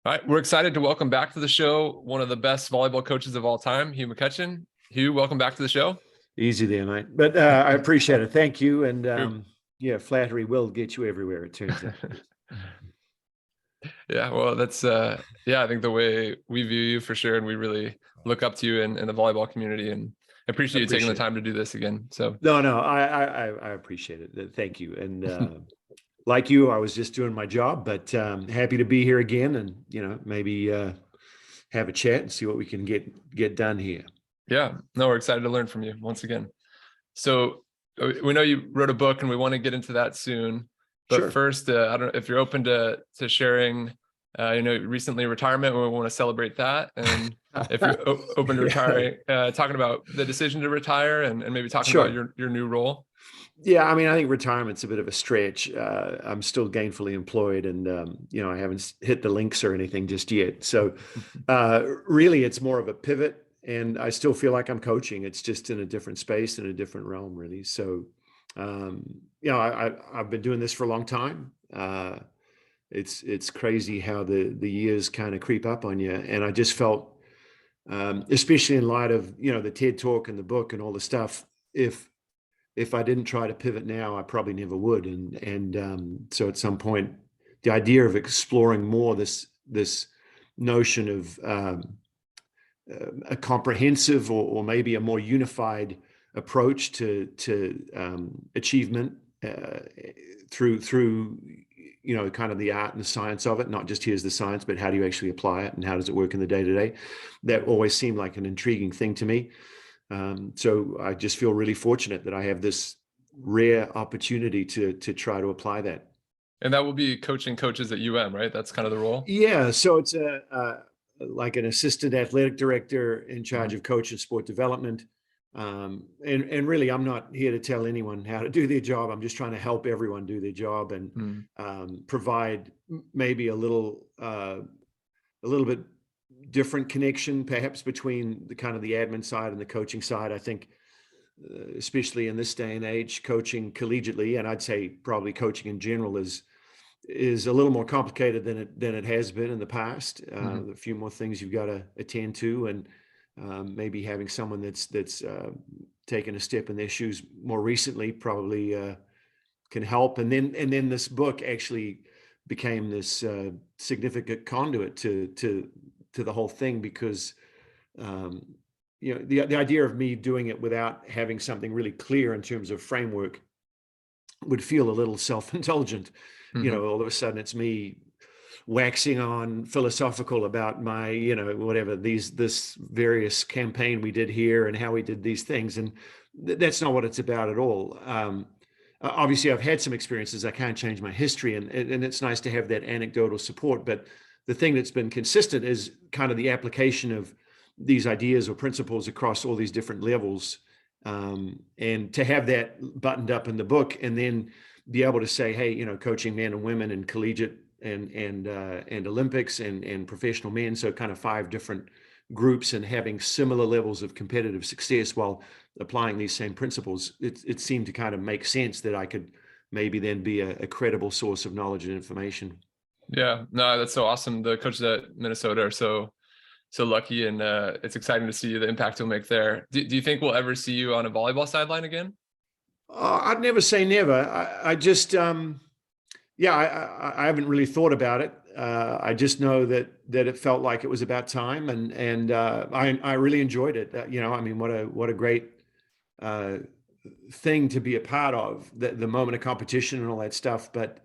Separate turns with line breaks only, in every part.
All right, we're excited to welcome back to the show one of the best volleyball coaches of all time, Hugh McCutcheon. Hugh, welcome back to the show.
Easy there, mate. But I appreciate it. Thank you. And
Sure.
yeah, flattery will get you everywhere, it turns out.
Yeah, well, that's I think the way we view you for sure, and we really look up to you in the volleyball community, and I appreciate you taking the time to do this again. So
No, I appreciate it. Thank you. And like you, I was just doing my job, but happy to be here again, and maybe have a chat and see what we can get done here.
yeah, no, we're excited to learn from you once again. So we know you wrote a book, and we want to get into that soon. But
Sure.
first, I don't know if you're open to sharing, recently retirement. We want to celebrate that, and if you're open to retiring, talking about the decision to retire, and maybe talking
Sure.
about your new role.
Yeah, I mean, I think retirement's a bit of a stretch. I'm still gainfully employed, and I haven't hit the links or anything just yet. So, really, it's more of a pivot, and I still feel like I'm coaching. It's just in a different space, in a different realm, really. So, I've been doing this for a long time. It's crazy how the years kind of creep up on you, and I just felt, especially in light of the TED Talk and the book and all the stuff, if I didn't try to pivot now, I probably never would. And so at some point, the idea of exploring more this notion of a comprehensive or maybe a more unified approach to achievement through kind of the art and the science of it, not just here's the science, but how do you actually apply it and how does it work in the day-to-day? That always seemed like an intriguing thing to me. So I just feel really fortunate that I have this rare opportunity to try to apply that.
And that will be coaching coaches at UM, right? That's kind of the role.
Yeah, so it's like an assistant athletic director in charge of coach and sport development. And really, I'm not here to tell anyone how to do their job. I'm just trying to help everyone do their job and provide maybe a little bit different connection perhaps between the kind of the admin side and the coaching side. I think especially in this day and age, coaching collegiately, and I'd say probably coaching in general, is a little more complicated than it has been in the past. A few more things you've got to attend to, and maybe having someone that's taken a step in their shoes more recently probably can help. And then this book actually became this significant conduit to the whole thing, because the idea of me doing it without having something really clear in terms of framework would feel a little self-indulgent. All of a sudden it's me waxing on philosophical about my whatever this various campaign we did here and how we did these things, and that's not what it's about at all. Obviously I've had some experiences. I can't change my history, and it's nice to have that anecdotal support, but the thing that's been consistent is kind of the application of these ideas or principles across all these different levels. And to have that buttoned up in the book, and then be able to say, hey, coaching men and women and collegiate and Olympics and professional men, so kind of 5 different groups, and having similar levels of competitive success while applying these same principles, it seemed to kind of make sense that I could maybe then be a credible source of knowledge and information.
Yeah, no, that's so awesome. The coaches at Minnesota are so lucky, and it's exciting to see the impact you'll make there. Do you think we'll ever see you on a volleyball sideline again?
I'd never say never. I just, I haven't really thought about it. I just know that it felt like it was about time, and I really enjoyed it. I mean, what a great thing to be a part of, the moment of competition and all that stuff. But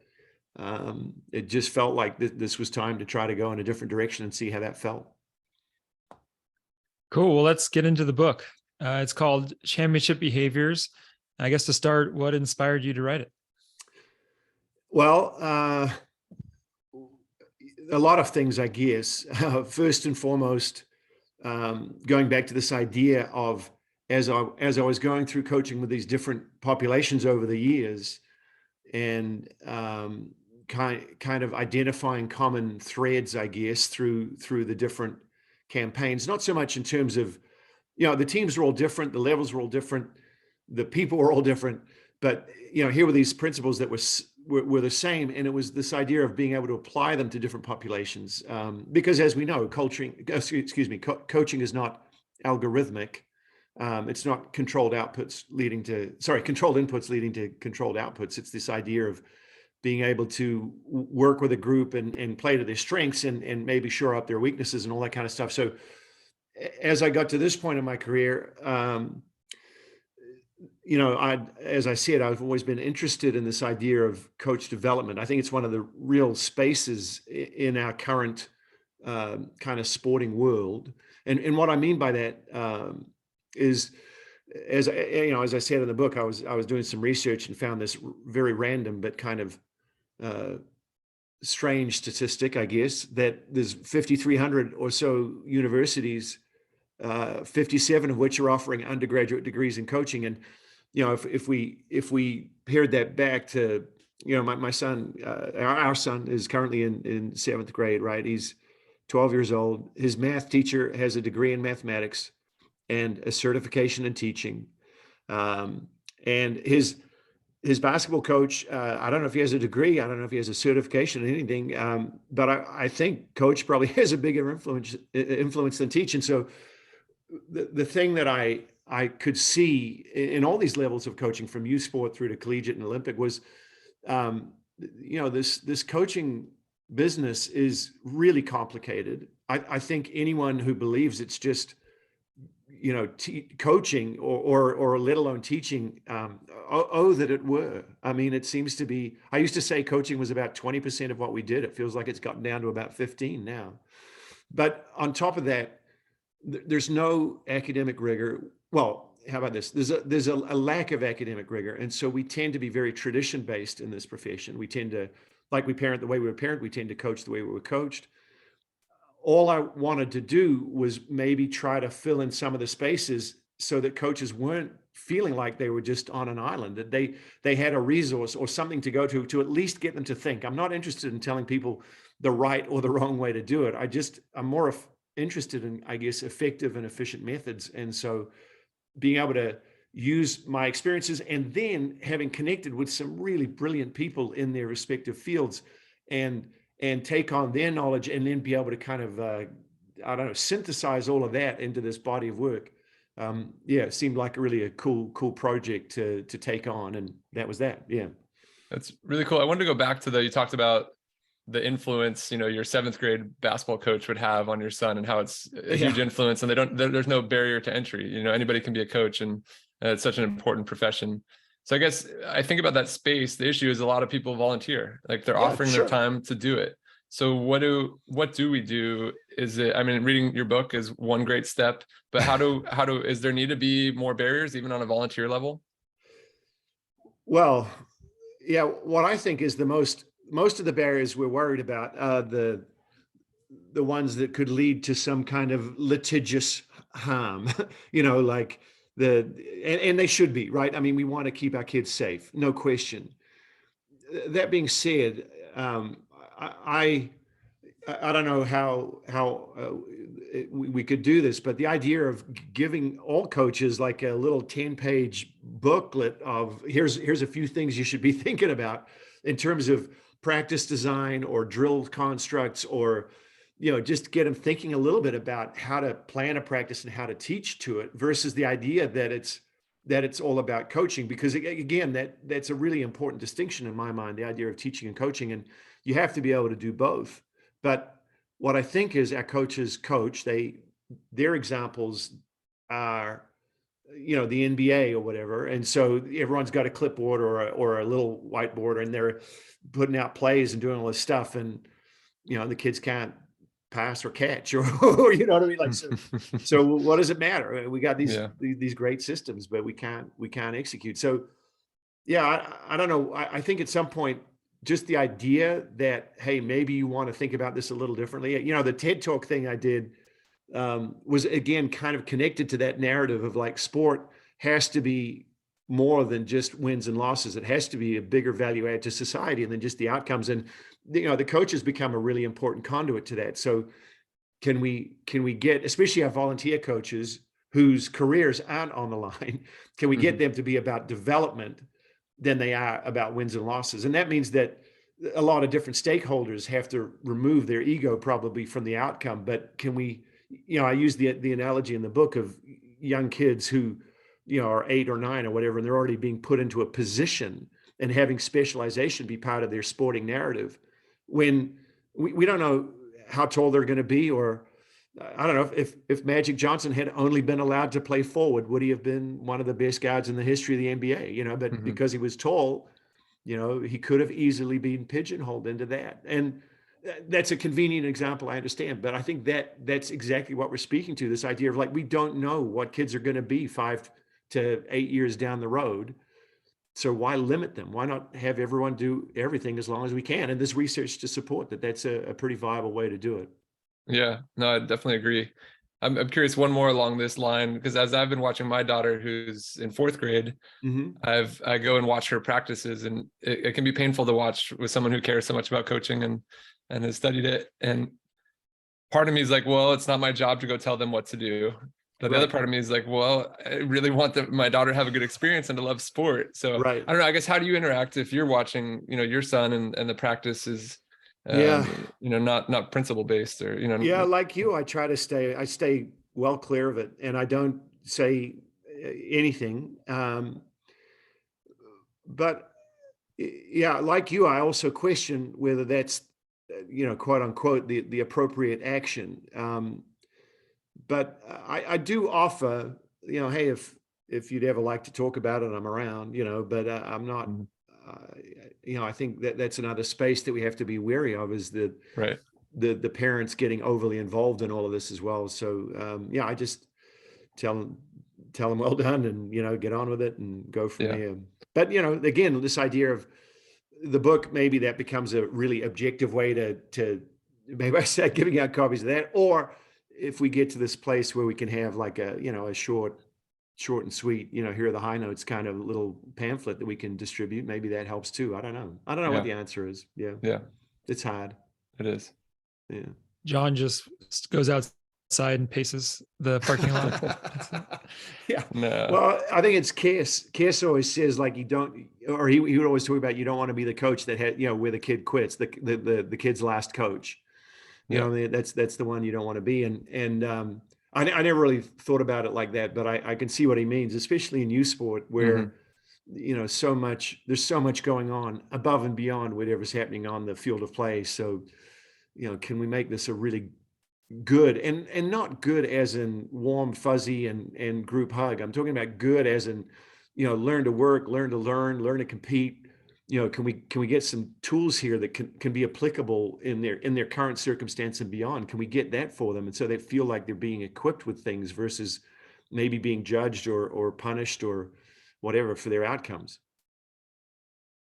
it just felt like this was time to try to go in a different direction and see how that felt.
Cool. Well, let's get into the book. It's called Championship Behaviors. I guess to start, what inspired you to write it?
Well, a lot of things, I guess. First and foremost, going back to this idea of, as I was going through coaching with these different populations over the years, and kind of identifying common threads, I guess, through the different campaigns. Not so much in terms of, the teams are all different, the levels are all different, the people are all different, but here were these principles that were the same, and it was this idea of being able to apply them to different populations. Because as we know, coaching is not algorithmic. It's not controlled inputs leading to controlled outputs. It's this idea of being able to work with a group and play to their strengths and maybe shore up their weaknesses and all that kind of stuff. So as I got to this point in my career, as I said, I've always been interested in this idea of coach development. I think it's one of the real spaces in our current kind of sporting world. And what I mean by that is, as I said in the book, I was doing some research and found this very random but kind of strange statistic, I guess, that there's 5,300 or so universities, 57 of which are offering undergraduate degrees in coaching. And if we paired that back to my son, our son is currently in 7th grade, right? He's 12 years old. His math teacher has a degree in mathematics and a certification in teaching. And his basketball coach, I don't know if he has a degree, I don't know if he has a certification in anything, but I think coach probably has a bigger influence than teaching. So the thing that I could see in all these levels of coaching, from youth sport through to collegiate and Olympic, was this coaching business is really complicated. I think anyone who believes it's just coaching or let alone teaching, that it were. I mean, it seems to be, I used to say coaching was about 20% of what we did. It feels like it's gotten down to about 15 now. But on top of that, there's no academic rigor. Well, how about this? There's a lack of academic rigor. And so we tend to be very tradition based in this profession. We tend to, like we parent the way we were parented, we tend to coach the way we were coached. All I wanted to do was maybe try to fill in some of the spaces so that coaches weren't feeling like they were just on an island, that they had a resource or something to go to at least get them to think. I'm not interested in telling people the right or the wrong way to do it. I'm more interested in, I guess, effective and efficient methods. And so being able to use my experiences and then having connected with some really brilliant people in their respective fields and take on their knowledge and then be able to kind of, synthesize all of that into this body of work. It seemed like really a cool project to take on. And that was that. Yeah.
That's really cool. I wanted to go back to you talked about the influence, your 7th grade basketball coach would have on your son and how it's a huge influence, and there's no barrier to entry. Anybody can be a coach, and it's such an important profession. So I guess I think about that space. The issue is a lot of people volunteer, like they're offering their time to do it. So what do we do? Reading your book is one great step, but is there need to be more barriers even on a volunteer level?
Well, yeah, what I think is most of the barriers we're worried about are the ones that could lead to some kind of litigious harm, like and they should be, right? I mean, we want to keep our kids safe, no question. That being said, I don't know how we could do this, but the idea of giving all coaches like a little 10-page booklet of here's a few things you should be thinking about in terms of practice design or drill constructs, or just get them thinking a little bit about how to plan a practice and how to teach to it, versus the idea that it's all about coaching. Because again, that's a really important distinction in my mind, the idea of teaching and coaching, and you have to be able to do both. But what I think is our coaches coach, their examples are the NBA or whatever, and so everyone's got a clipboard or a little whiteboard, and they're putting out plays and doing all this stuff, and the kids can't pass or catch or you know what I mean, like so what does it matter? We got these great systems, but we can't execute. So I don't know. I think at some point, just the idea that, hey, maybe you want to think about this a little differently. The TED Talk thing I did was again kind of connected to that narrative of like sport has to be more than just wins and losses. It has to be a bigger value add to society than just the outcomes. And the coaches become a really important conduit to that. So can we get, especially our volunteer coaches whose careers aren't on the line, can we get them to be about development than they are about wins and losses. And that means that a lot of different stakeholders have to remove their ego probably from the outcome. But can we, I use the analogy in the book of young kids who, are 8 or 9 or whatever, and they're already being put into a position and having specialization be part of their sporting narrative when we don't know how tall they're going to be, or I don't know if Magic Johnson had only been allowed to play forward, would he have been one of the best guards in the history of the NBA? But because he was tall, he could have easily been pigeonholed into that. And that's a convenient example, I understand. But I think that's exactly what we're speaking to, this idea of like, we don't know what kids are going to be 5 to 8 years down the road. So why limit them? Why not have everyone do everything as long as we can? And there's research to support that that's a pretty viable way to do it.
Yeah, no, I definitely agree. I'm curious, one more along this line, because as I've been watching my daughter who's in 4th grade, I go and watch her practices, and it can be painful to watch with someone who cares so much about coaching and has studied it. And part of me is like, well, it's not my job to go tell them what to do. But the other part of me is like, well, I really want my daughter to have a good experience and to love sport. So I don't know, I guess, how do you interact if you're watching, your son and the practice is, not principle based, or,
like you, I try to stay well clear of it, and I don't say anything. But yeah, like you, I also question whether that's, quote unquote, the appropriate action. But I do offer, hey, if you'd ever like to talk about it, I'm around, but I'm not, I think that's another space that we have to be wary of, is the parents getting overly involved in all of this as well. So, I just tell them well done, and, get on with it and go from there. But, again, this idea of the book, maybe that becomes a really objective way to maybe I start giving out copies of that, or if we get to this place where we can have like a short and sweet, here are the high notes kind of little pamphlet that we can distribute, maybe that helps too. I don't know what the answer is. Yeah, it's hard.
It is.
Yeah.
John just goes outside and paces the parking lot.
Yeah.
No.
Well, I think it's Cass always says, like, you don't, or he would always talk about, you don't want to be the coach that had, where the kid quits, the kid's last coach. That's the one you don't want to be. And I never really thought about it like that, but I can see what he means, especially in youth sport, where there's so much going on above and beyond whatever's happening on the field of play. So, can we make this a really good, and not good as in warm, fuzzy and group hug? I'm talking about good as in, learn to work, learn to learn to compete. Can we get some tools here that can be applicable in their current circumstance and beyond? Can we get that for them? And so they feel like they're being equipped with things versus maybe being judged or punished or whatever for their outcomes.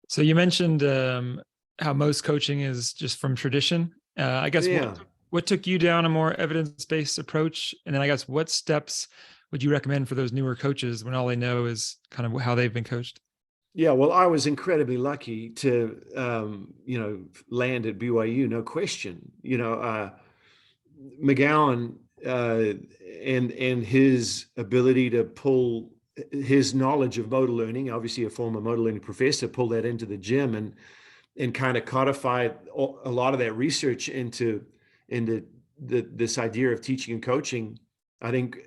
So you mentioned how most coaching is just from tradition. I guess what took you down a more evidence-based approach? And then I guess what steps would you recommend for those newer coaches when all they know is kind of how they've been coached?
Yeah, well, I was incredibly lucky to, land at BYU, no question. McGowan and his ability to pull his knowledge of motor learning, obviously a former motor learning professor, pull that into the gym and kind of codify a lot of that research into this idea of teaching and coaching. I think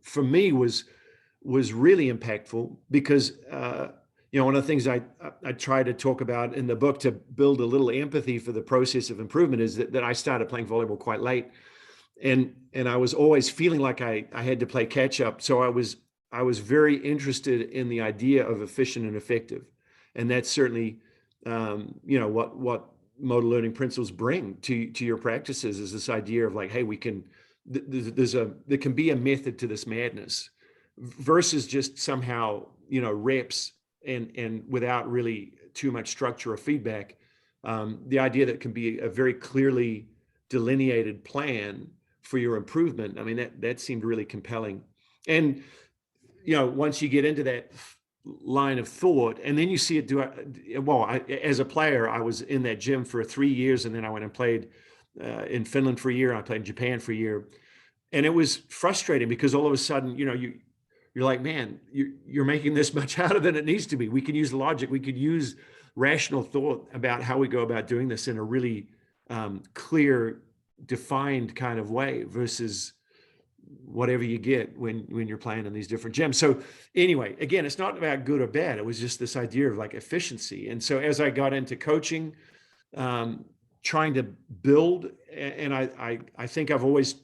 for me was really impactful because. One of the things I try to talk about in the book to build a little empathy for the process of improvement is that I started playing volleyball quite late, and I was always feeling like I had to play catch up. So I was very interested in the idea of efficient and effective, and that's certainly what motor learning principles bring to your practices, is this idea of like, hey, we can there can be a method to this madness versus just somehow reps. And without really too much structure or feedback, the idea that can be a very clearly delineated plan for your improvement. I mean, that seemed really compelling. And, once you get into that line of thought, and then you see it as a player, I was in that gym for 3 years, and then I went and played in Finland for a year. I played in Japan for a year. And it was frustrating because all of a sudden, you're like, man, you're making this much harder than it needs to be. We can use logic. We could use rational thought about how we go about doing this in a really clear, defined kind of way versus whatever you get when you're playing in these different gyms. So anyway, again, it's not about good or bad. It was just this idea of like efficiency. And so as I got into coaching, trying to build, and I think I'm always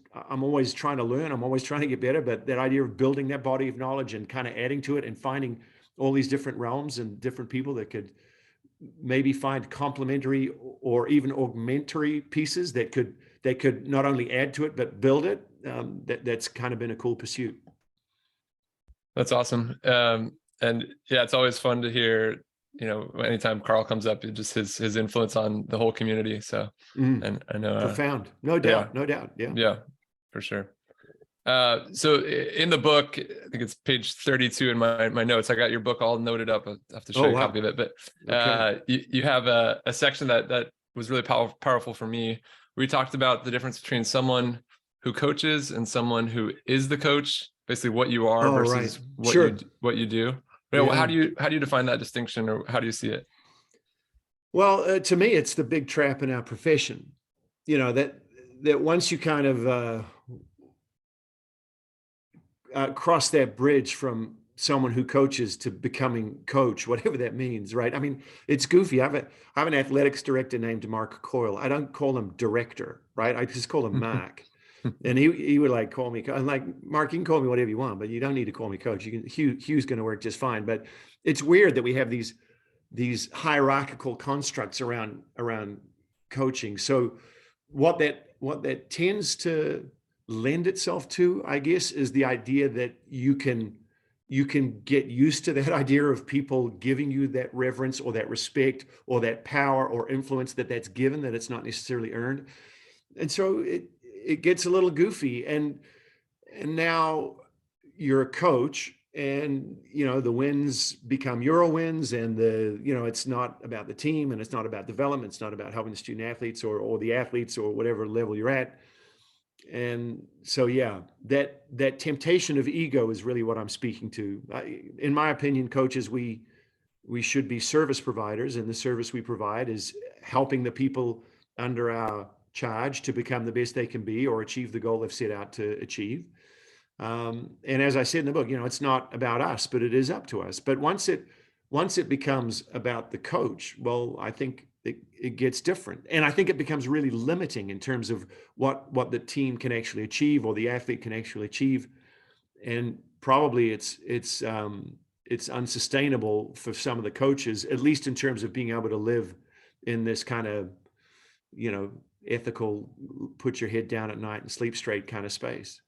trying to learn. I'm always trying to get better, but that idea of building that body of knowledge and kind of adding to it and finding all these different realms and different people that could maybe find complementary or even augmentary pieces that could not only add to it, but build it. That's kind of been a cool pursuit.
That's awesome. And yeah, it's always fun to hear, anytime Carl comes up, just his influence on the whole community. So, and I know
profound, no doubt. Yeah,
for sure. So in the book, I think it's page 32 in my notes. I got your book all noted up. I have to show you a copy of it, but okay. You have a section that was really powerful for me. We talked about the difference between someone who coaches and someone who is the coach, basically what you are versus what you do. Yeah. How do you define that distinction, or how do you see it?
Well, to me, it's the big trap in our profession. That once you kind of cross that bridge from someone who coaches to becoming coach, whatever that means, right? I mean, it's goofy. I have an athletics director named Mark Coyle. I don't call him director, right? I just call him Mark. And he would like call me, I'm like, Mark, you can call me whatever you want, but you don't need to call me coach. Hugh's going to work just fine. But it's weird that we have these hierarchical constructs around coaching. So what that tends to lend itself to, I guess, is the idea that you can get used to that idea of people giving you that reverence or that respect or that power or influence that's given, that it's not necessarily earned. And so it gets a little goofy. And now you're a coach, and the wins become Euro wins, and it's not about the team, and it's not about development. It's not about helping the student athletes or the athletes or whatever level you're at. And so, yeah, that temptation of ego is really what I'm speaking to. In my opinion, coaches, we should be service providers, and the service we provide is helping the people under our charge to become the best they can be or achieve the goal they've set out to achieve. And as I said in the book, it's not about us, but it is up to us. But once it becomes about the coach, well, I think it gets different. And I think it becomes really limiting in terms of what the team can actually achieve or the athlete can actually achieve. And probably it's unsustainable for some of the coaches, at least in terms of being able to live in this kind of, ethical, put your head down at night and sleep straight kind of space.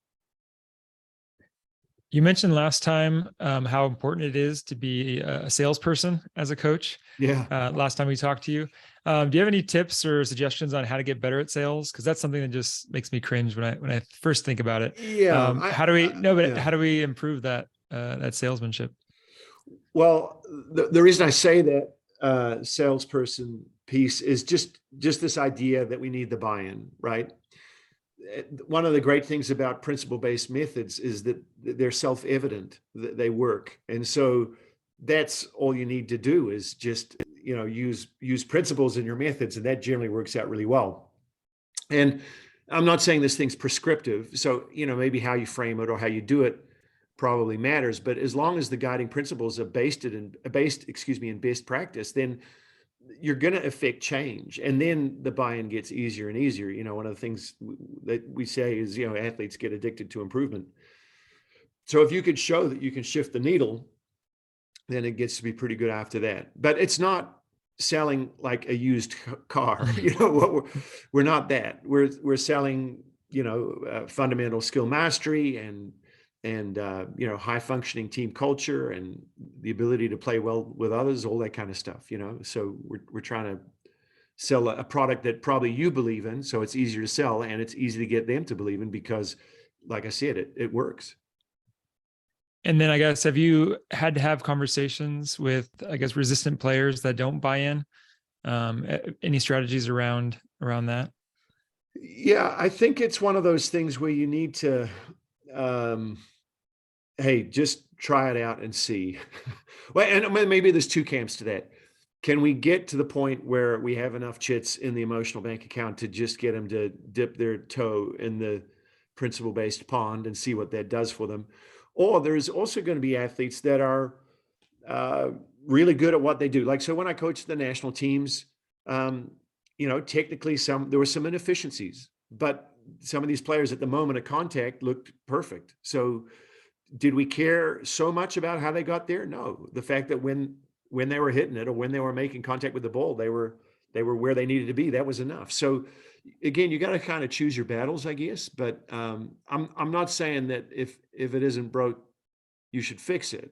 You mentioned last time how important it is to be a salesperson as a coach.
Yeah.
Last time we talked to you. Do you have any tips or suggestions on how to get better at sales? Because that's something that just makes me cringe when I first think about it.
Yeah.
How do we improve that salesmanship?
Well, the reason I say that salesperson piece is just this idea that we need the buy-in, right? One of the great things about principle-based methods is that they're self-evident, that they work. And so that's all you need to do is just, use principles in your methods, and that generally works out really well. And I'm not saying this thing's prescriptive. So, maybe how you frame it or how you do it probably matters. But as long as the guiding principles are based in best practice, then you're going to affect change, and then the buy-in gets easier and easier. One of the things that we say is, athletes get addicted to improvement. So if you could show that you can shift the needle, then it gets to be pretty good after that. But it's not selling like a used car. We're not that. We're selling, fundamental skill mastery and high functioning team culture and the ability to play well with others, all that kind of stuff, so we're trying to sell a product that probably you believe in, so it's easier to sell and it's easy to get them to believe in because, like I said, it works.
And then I guess, have you had to have conversations with, resistant players that don't buy in? Any strategies around that?
Yeah, I think it's one of those things where you need to hey, just try it out and see. Well, and maybe there's two camps to that. Can we get to the point where we have enough chits in the emotional bank account to just get them to dip their toe in the principle-based pond and see what that does for them? Or there's also going to be athletes that are really good at what they do. Like, so when I coached the national teams, technically there were some inefficiencies, but some of these players at the moment of contact looked perfect. So did we care so much about how they got there? No. The fact that when they were hitting it or when they were making contact with the ball, they were where they needed to be. That was enough. So again, you got to kind of choose your battles, I guess. But I'm not saying that if it isn't broke, you should fix it.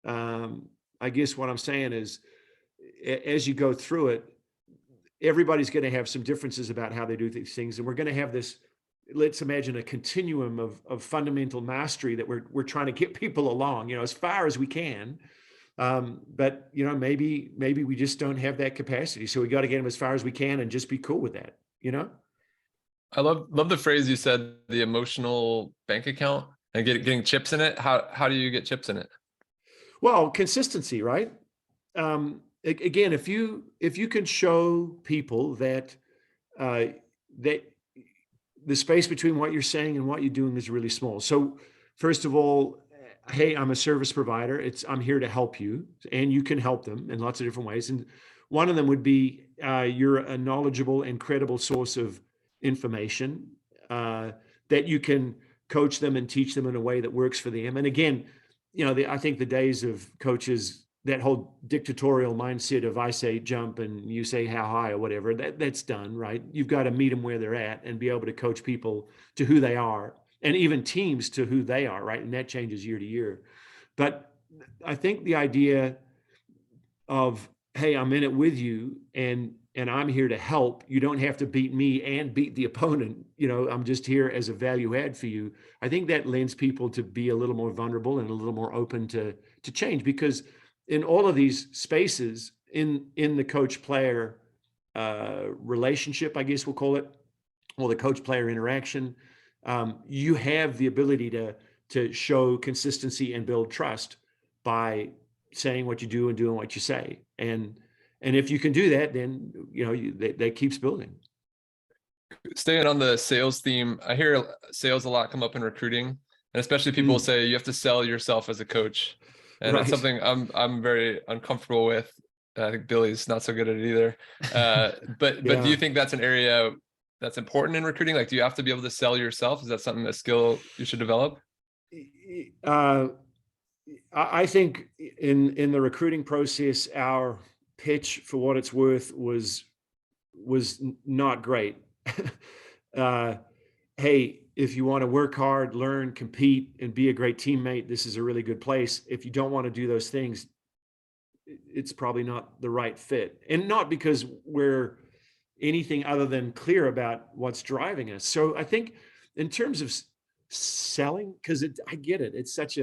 I guess what I'm saying is, as you go through it, everybody's going to have some differences about how they do these things, and we're going to have this. Let's imagine a continuum of fundamental mastery that we're trying to get people along, as far as we can. But maybe we just don't have that capacity, so we got to get them as far as we can and just be cool with that.
I love the phrase you said, the emotional bank account, and getting chips in it. How do you get chips in it?
Well, consistency, right? Again, if you can show people that that the space between what you're saying and what you're doing is really small. So first of all, hey, I'm a service provider. I'm here to help you, and you can help them in lots of different ways. And one of them would be you're a knowledgeable and credible source of information that you can coach them and teach them in a way that works for them. And again, I think the days of coaches, that whole dictatorial mindset of I say jump and you say how high or whatever, that's done, right? You've got to meet them where they're at and be able to coach people to who they are, and even teams to who they are, right? And that changes year to year. But I think the idea of, hey, I'm in it with you and I'm here to help. You don't have to beat me and beat the opponent. I'm just here as a value add for you. I think that lends people to be a little more vulnerable and a little more open to change, because in all of these spaces, in the coach-player relationship, I guess we'll call it, or the coach-player interaction, you have the ability to show consistency and build trust by saying what you do and doing what you say. And if you can do that, then that keeps building.
Staying on the sales theme, I hear sales a lot come up in recruiting, and especially people will say you have to sell yourself as a coach. And
Right.
It's something I'm very uncomfortable with. I think Billy's not so good at it either. But do you think that's an area that's important in recruiting? Like, do you have to be able to sell yourself? Is that something, a skill you should develop?
I think in the recruiting process, our pitch, for what it's worth, was not great. Hey, if you want to work hard, learn, compete, and be a great teammate, this is a really good place. If you don't want to do those things, it's probably not the right fit. And not because we're anything other than clear about what's driving us. So I think in terms of selling, because I get it. It's such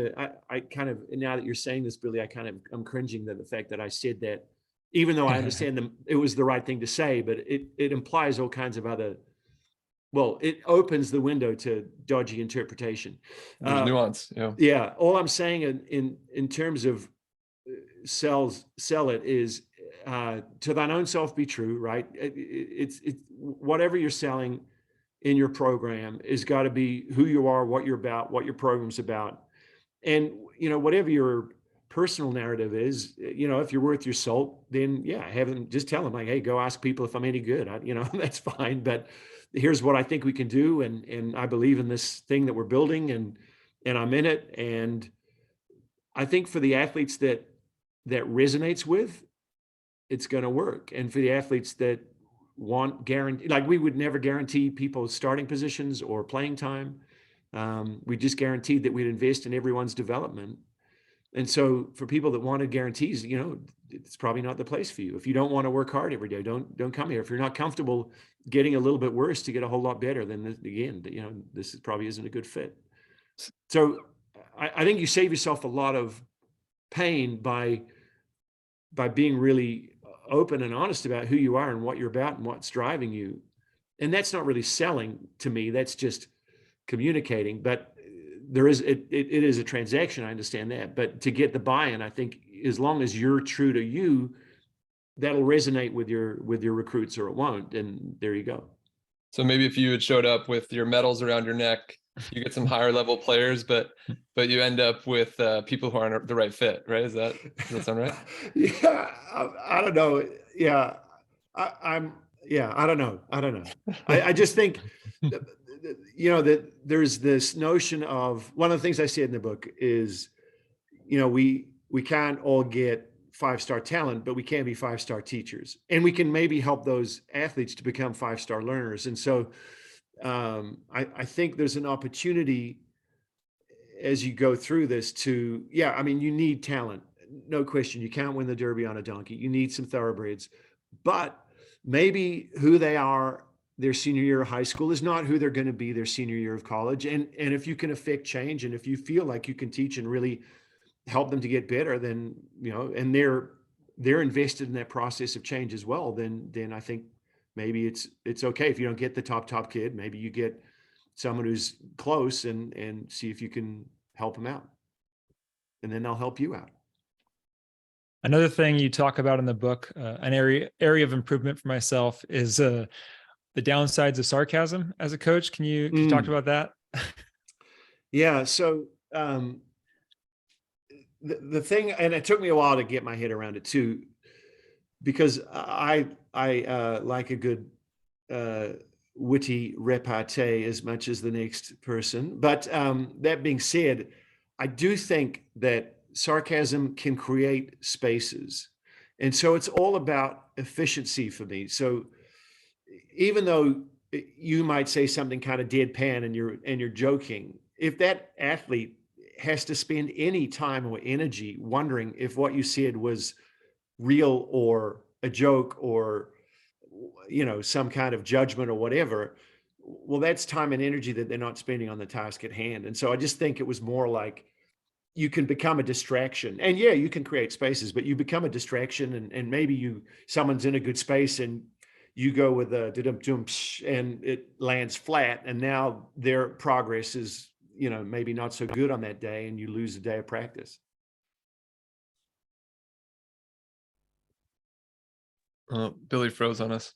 I kind of, now that you're saying this, Billy, I'm cringing at the fact that I said that, even though I understand it was the right thing to say, but it implies all kinds of other. Well, it opens the window to dodgy interpretation.
There's nuance. Yeah.
Yeah. All I'm saying in terms of sell it is to thine own self be true, right? It's whatever you're selling in your program is got to be who you are, what you're about, what your program's about. And, whatever your personal narrative is, if you're worth your salt, then just tell them, like, hey, go ask people if I'm any good. That's fine. But here's what I think we can do. And I believe in this thing that we're building, and I'm in it. And I think for the athletes that resonates with, it's going to work. And for the athletes that want guarantee, like, we would never guarantee people starting positions or playing time. We just guaranteed that we'd invest in everyone's development. And so for people that wanted guarantees, it's probably not the place for you. If you don't want to work hard every day, don't come here. If you're not comfortable getting a little bit worse to get a whole lot better, then again, this probably isn't a good fit. So I think you save yourself a lot of pain by being really open and honest about who you are and what you're about and what's driving you. And that's not really selling to me. That's just communicating. But it is a transaction. I understand that, but to get the buy-in, I think as long as you're true to you, that'll resonate with your recruits, or it won't. And there you go.
So maybe if you had showed up with your medals around your neck, you get some higher level players, but you end up with people who aren't the right fit, right? Does that sound right?
Yeah, I don't know. Yeah, I don't know. I just think, that there's this notion of, one of the things I said in the book is, we can't all get 5-star talent, but we can be 5-star teachers, and we can maybe help those athletes to become 5-star learners. And so I think there's an opportunity as you go through this to, you need talent, no question. You can't win the Derby on a donkey. You need some thoroughbreds, but maybe who they are their senior year of high school is not who they're going to be their senior year of college. And if you can affect change, and if you feel like you can teach and really help them to get better, then, and they're invested in that process of change as well, then I think maybe it's okay if you don't get the top kid. Maybe you get someone who's close, and see if you can help them out, and then they'll help you out.
Another thing you talk about in the book, an area of improvement for myself, is the downsides of sarcasm as a coach. Can you talk about that? Yeah.
So the thing, and it took me a while to get my head around it too, because I like a good witty repartee as much as the next person. But that being said, I do think that sarcasm can create spaces. And so it's all about efficiency for me. So even though you might say something kind of deadpan and you're joking, if that athlete has to spend any time or energy wondering if what you said was real or a joke or some kind of judgment or whatever, well, that's time and energy that they're not spending on the task at hand. And so I just think it was more like, you can become a distraction, and you can create spaces, but you become a distraction, and maybe someone's in a good space and you go with a dum and it lands flat, and now their progress is maybe not so good on that day, and you lose a day of practice.
Billy froze on us.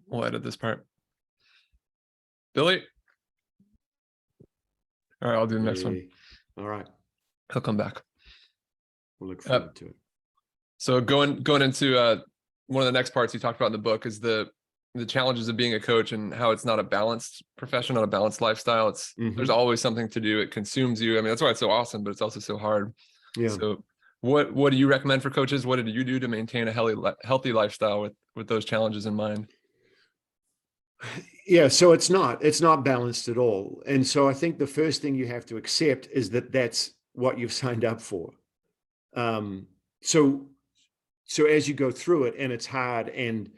We'll edit this part. Billy. All right, I'll do the next one.
All right.
He'll come back.
We'll look forward to it.
So going into one of the next parts you talked about in the book is the challenges of being a coach, and how it's not a balanced profession, not a balanced lifestyle. It's there's always something to do. It consumes you. I mean, that's why it's so awesome, but it's also so hard. Yeah. So what do you recommend for coaches? What did you do to maintain a healthy lifestyle with those challenges in mind?
Yeah, so it's not balanced at all. And so I think the first thing you have to accept is that that's what you've signed up for. So as you go through it, and it's hard, and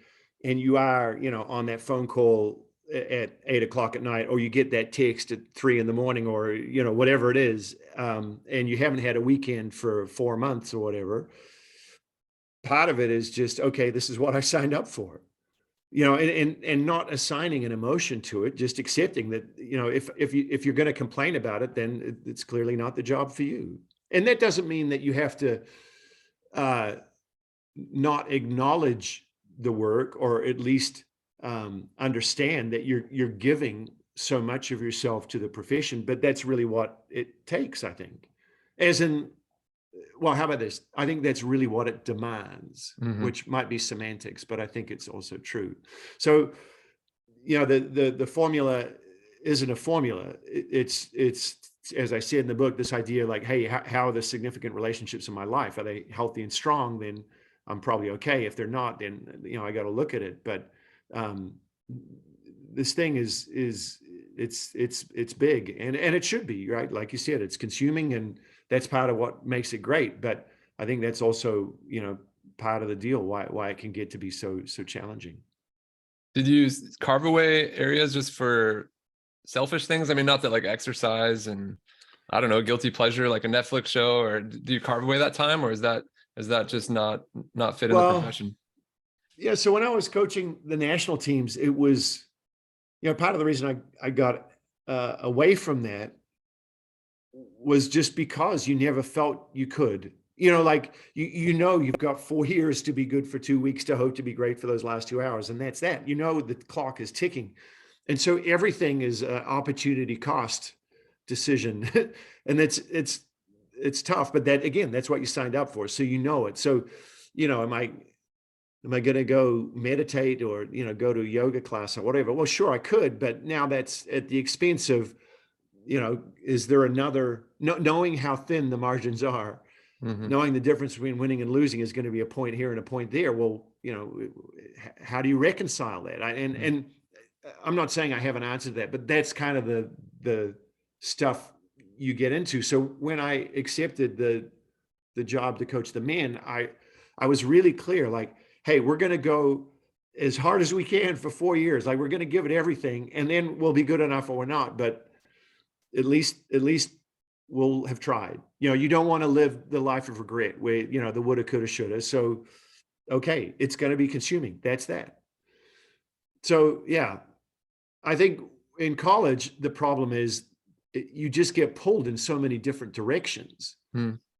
you are, on that phone call at 8 o'clock at night, or you get that text at 3 a.m, or, whatever it is, and you haven't had a weekend for 4 months or whatever, part of it is just, okay, this is what I signed up for. And not assigning an emotion to it, just accepting that, if you're going to complain about it, then it's clearly not the job for you. And that doesn't mean that you have to not acknowledge the work, or at least understand that you're giving so much of yourself to the profession. But that's really what it takes, I think. As in, well, how about this? I think that's really what it demands, which might be semantics, but I think it's also true. So, the formula isn't a formula. It's as I said in the book, this idea like, hey, how are the significant relationships in my life? Are they healthy and strong? Then I'm probably okay. If they're not, then I got to look at it. But this thing is it's big, and it should be, right? Like you said, it's consuming, and that's part of what makes it great. But I think that's also, part of the deal, why it can get to be so challenging.
Did you carve away areas just for selfish things? I mean, not that like exercise and, I don't know, guilty pleasure, like a Netflix show, or do you carve away that time, or is that just not fit in the profession?
Yeah. So when I was coaching the national teams, it was, part of the reason I got away from that was just because you never felt you could. Like you've got 4 years to be good for 2 weeks to hope to be great for those last 2 hours, and that's that. The clock is ticking, and so everything is an opportunity cost decision, and it's tough. But that again, that's what you signed up for, so it. So, am I going to go meditate or go to a yoga class or whatever? Well, sure, I could, but now that's at the expense of is there another, knowing how thin the margins are, knowing the difference between winning and losing is going to be a point here and a point there. Well, how do you reconcile that? And I'm not saying I have an answer to that, but that's kind of the stuff you get into. So when I accepted the job to coach the men, I was really clear, like, hey, we're going to go as hard as we can for 4 years. Like, we're going to give it everything, and then we'll be good enough or we're not. But at least we'll have tried. You don't want to live the life of regret where, the woulda, coulda, shoulda. So, okay, it's going to be consuming. That's that. So, yeah, I think in college, the problem is you just get pulled in so many different directions.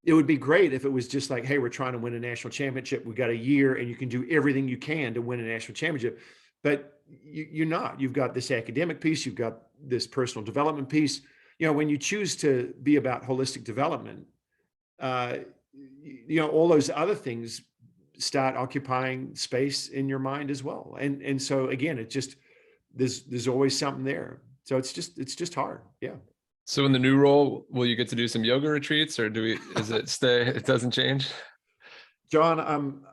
It would be great if it was just like, hey, we're trying to win a national championship. We got a year and you can do everything you can to win a national championship. But you're not. You've got this academic piece. You've got this personal development piece. When you choose to be about holistic development, all those other things start occupying space in your mind as well. And so again, it just, there's always something there. So it's just hard. Yeah.
So in the new role, will you get to do some yoga retreats, or is it stay? It doesn't change?
John,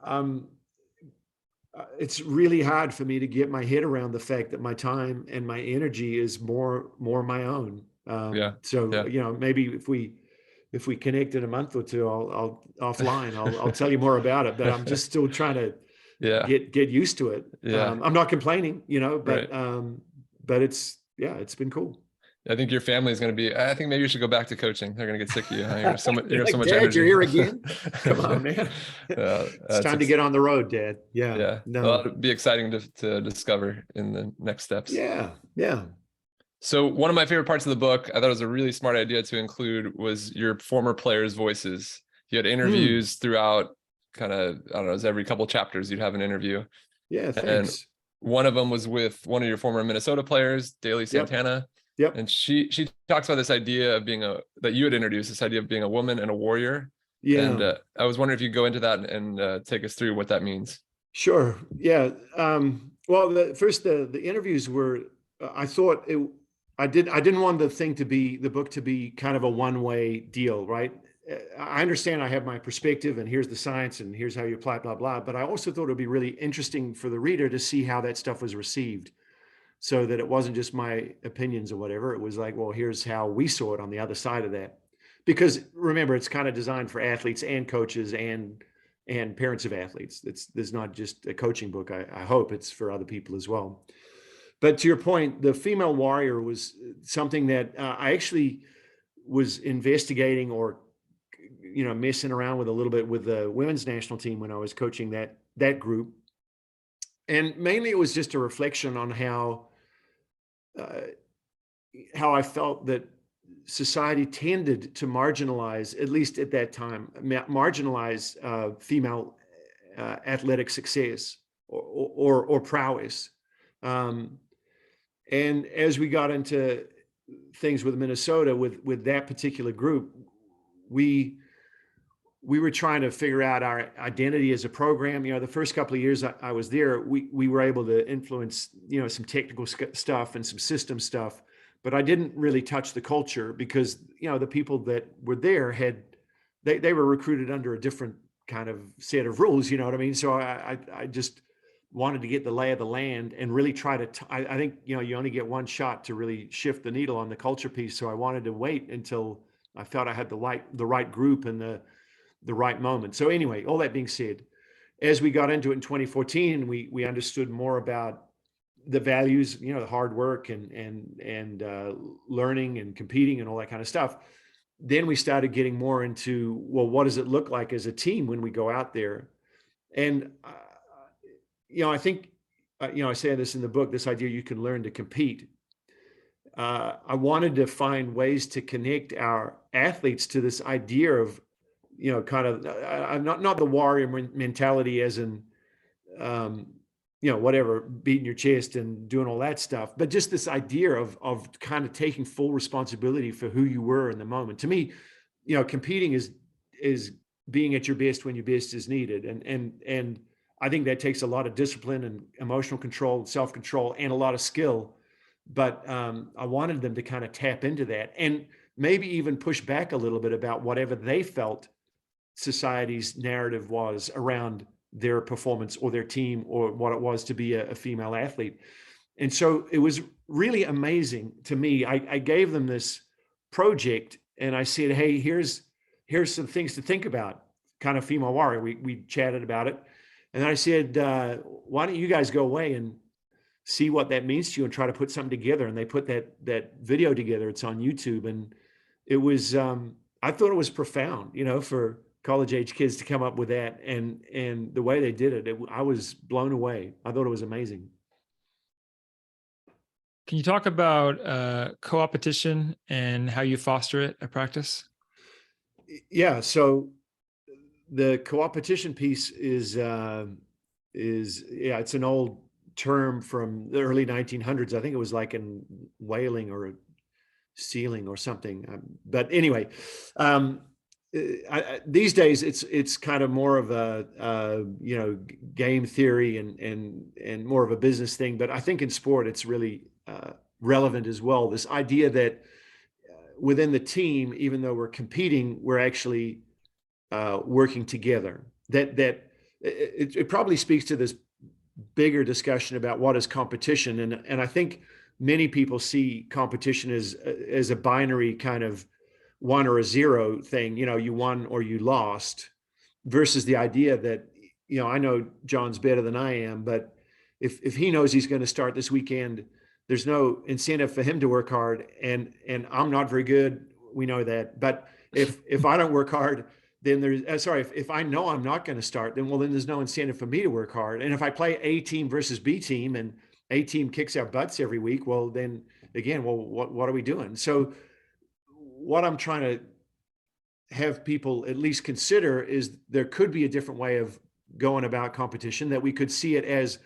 it's really hard for me to get my head around the fact that my time and my energy is more my own. Maybe if we connect in a month or two, I'll offline, I'll tell you more about it, but I'm just still trying to get used to it. I'm not complaining, but it's been cool.
I think your family is going to be, I think maybe you should go back to coaching. They're going to get sick of you. You're so much,
Dad,
energy.
You're here again. Come on, man. It's time to get on the road, Dad. Yeah.
Yeah.
No.
Well, it'll be exciting to discover in the next steps.
Yeah. Yeah.
So one of my favorite parts of the book, I thought it was a really smart idea to include, was your former players' voices. You had interviews throughout, kind of, I don't know, it was every couple chapters you'd have an interview.
Yeah, thanks.
And one of them was with one of your former Minnesota players, Daly Santana.
Yep.
And she talks about this idea of that you had introduced, this idea of being a woman and a warrior.
Yeah.
And I was wondering if you could go into that and take us through what that means.
Sure. Yeah. Well, the interviews were, I thought I didn't want the book to be kind of a one-way deal, right? I understand I have my perspective and here's the science and here's how you apply blah, blah, but I also thought it would be really interesting for the reader to see how that stuff was received, so that it wasn't just my opinions or whatever. It was like, well, here's how we saw it on the other side of that. Because remember, it's kind of designed for athletes and coaches and parents of athletes. There's not just a coaching book. I hope it's for other people as well. But to your point, the female warrior was something that I actually was investigating or, messing around with a little bit with the women's national team when I was coaching that group. And mainly it was just a reflection on how I felt that society tended to marginalize, at least at that time, marginalize female athletic success or prowess. And as we got into things with Minnesota, with that particular group, we were trying to figure out our identity as a program. The first couple of years I was there, we were able to influence, some technical stuff and some system stuff, but I didn't really touch the culture because, the people that were there they were recruited under a different kind of set of rules, you know what I mean? So I just wanted to get the lay of the land and really try to, I think, you only get one shot to really shift the needle on the culture piece. So I wanted to wait until I felt I had the right group and the right moment. So anyway, all that being said, as we got into it in 2014, we understood more about the values, the hard work and learning and competing and all that kind of stuff. Then we started getting more into, well, what does it look like as a team when we go out there? And, I think, I say this in the book, this idea you can learn to compete. I wanted to find ways to connect our athletes to this idea of, kind of not the warrior mentality as in, whatever, beating your chest and doing all that stuff, but just this idea of kind of taking full responsibility for who you were in the moment. To me, competing is being at your best when your best is needed, and I think that takes a lot of discipline and emotional control, self-control, and a lot of skill. But I wanted them to kind of tap into that and maybe even push back a little bit about whatever they felt society's narrative was around their performance or their team or what it was to be a female athlete. And so it was really amazing to me. I gave them this project and I said, hey, here's some things to think about, kind of female warrior. We chatted about it. And I said, why don't you guys go away and see what that means to you and try to put something together. And they put that video together. It's on YouTube. And it was, I thought it was profound, for college age kids to come up with that. And the way they did it, I was blown away. I thought it was amazing.
Can you talk about co-opetition and how you foster it at practice?
Yeah. So the co-opetition piece is it's an old term from the early 1900s. I think it was like in whaling or sealing or something. But anyway, these days it's kind of more of a game theory and more of a business thing. But I think in sport it's really relevant as well. This idea that within the team, even though we're competing, we're actually working together. That it probably speaks to this bigger discussion about what is competition, and I think many people see competition as a binary kind of 1 or a 0 thing. You won or you lost, versus the idea that I know John's better than I am, but if he knows he's going to start this weekend, there's no incentive for him to work hard, and I'm not very good. We know that, but if I don't work hard, then if I know I'm not going to start, then there's no incentive for me to work hard. And if I play A team versus B team and A team kicks our butts every week, then again, what are we doing? So what I'm trying to have people at least consider is there could be a different way of going about competition, that we could see it as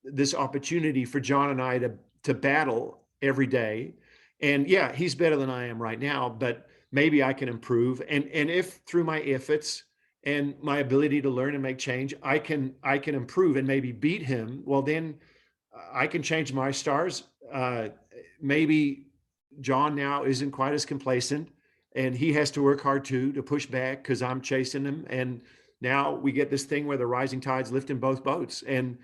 this opportunity for John and I to battle every day. And yeah, he's better than I am right now, but maybe I can improve. And if through my efforts and my ability to learn and make change, I can improve and maybe beat him, then I can change my stars. Maybe John now isn't quite as complacent and he has to work hard too, to push back because I'm chasing him. And now we get this thing where the rising tide's lifting both boats. And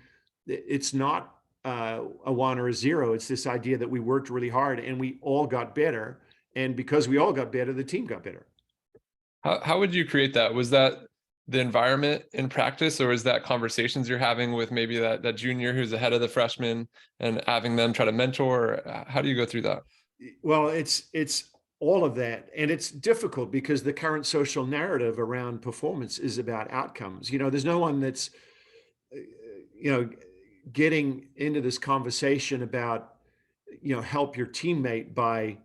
it's not a 1 or a 0. It's this idea that we worked really hard and we all got better. And because we all got better, the team got better.
How would you create that? Was that the environment in practice, or is that conversations you're having with maybe that junior who's ahead of the freshman and having them try to mentor? How do you go through that?
Well, it's all of that. And it's difficult because the current social narrative around performance is about outcomes. There's no one that's, getting into this conversation about, help your teammate by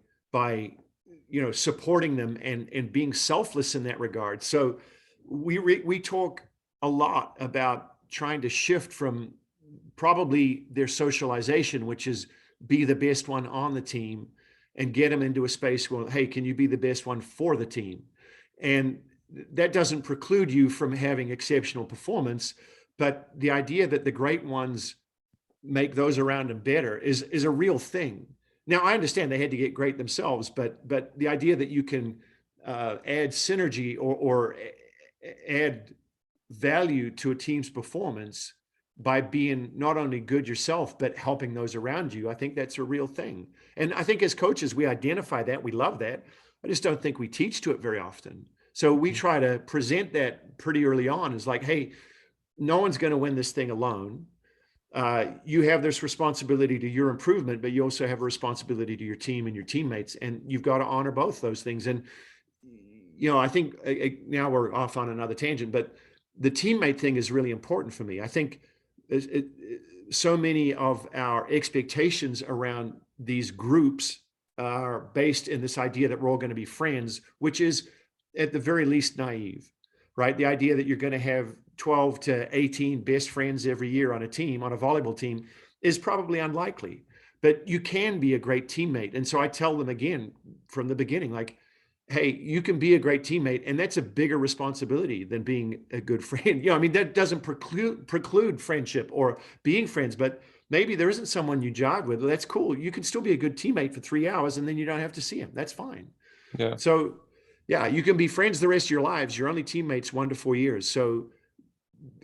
supporting them and being selfless in that regard. So we talk a lot about trying to shift from probably their socialization, which is be the best one on the team, and get them into a space where, hey, can you be the best one for the team? And that doesn't preclude you from having exceptional performance, but the idea that the great ones make those around them better is a real thing. Now, I understand they had to get great themselves, but the idea that you can add synergy or add value to a team's performance by being not only good yourself, but helping those around you, I think that's a real thing. And I think as coaches, we identify that, we love that. I just don't think we teach to it very often. So we try to present that pretty early on as like, hey, no one's going to win this thing alone. You have this responsibility to your improvement, but you also have a responsibility to your team and your teammates, and you've got to honor both those things. And, I think now we're off on another tangent, but the teammate thing is really important for me. I think so many of our expectations around these groups are based in this idea that we're all going to be friends, which is at the very least naive, right? The idea that you're going to have 12 to 18 best friends every year on a team, on a volleyball team, is probably unlikely. But you can be a great teammate. And so I tell them again from the beginning, like, hey, you can be a great teammate, and that's a bigger responsibility than being a good friend. I mean, that doesn't preclude friendship or being friends, but maybe there isn't someone you jive with. Well, that's cool. You can still be a good teammate for 3 hours, and then you don't have to see him. That's fine.
Yeah.
So, yeah, you can be friends the rest of your lives. You're only teammates 1 to 4 years. So